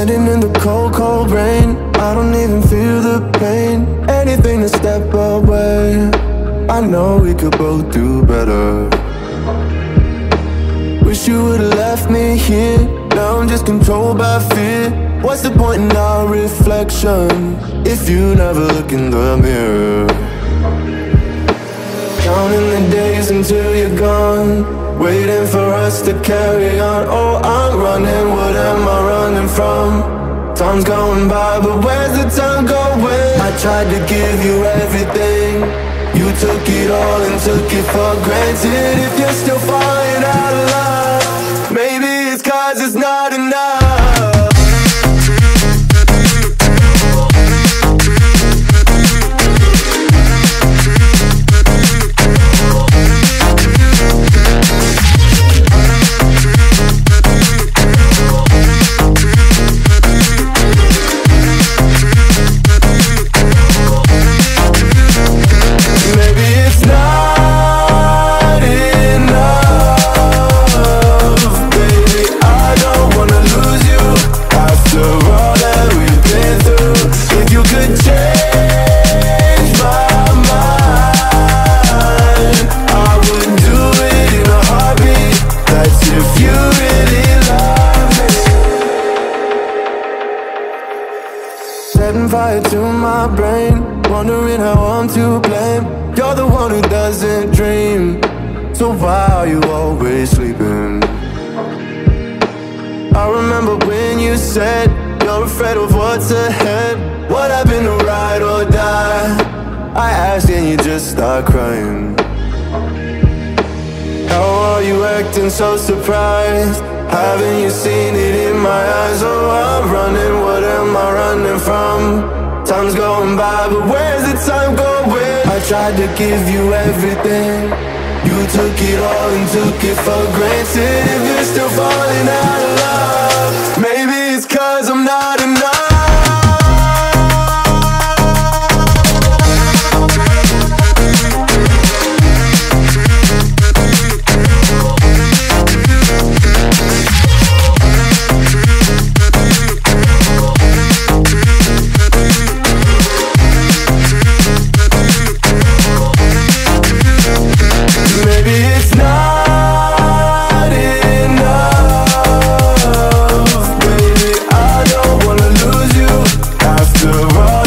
Standing in the cold, cold rain, I don't even feel the pain. Anything to step away, I know we could both do better. Wish you would've left me here. Now I'm just controlled by fear. What's the point in our reflection if you never look in the mirror? Counting the days until you're gone, waiting for us to carry on. Oh, I'm running, what am I running from? Time's going by, but where's the time going? I tried to give you everything, you took it all and took it for granted. If you're still falling out of love, maybe it's 'cause it's not enough. Setting fire to my brain, wondering how I'm to blame. You're the one who doesn't dream, so why are you always sleeping? I remember when you said you're afraid of what's ahead. What happened to ride or die? I asked and you just start crying. How are you acting so surprised? Haven't you seen it in my eyes? Oh, I'm running, what am I running from? Time's going by, but where's the time going? I tried to give you everything, you took it all and took it for granted. If you're still falling out of love, maybe it's 'cause I'm not enough. After all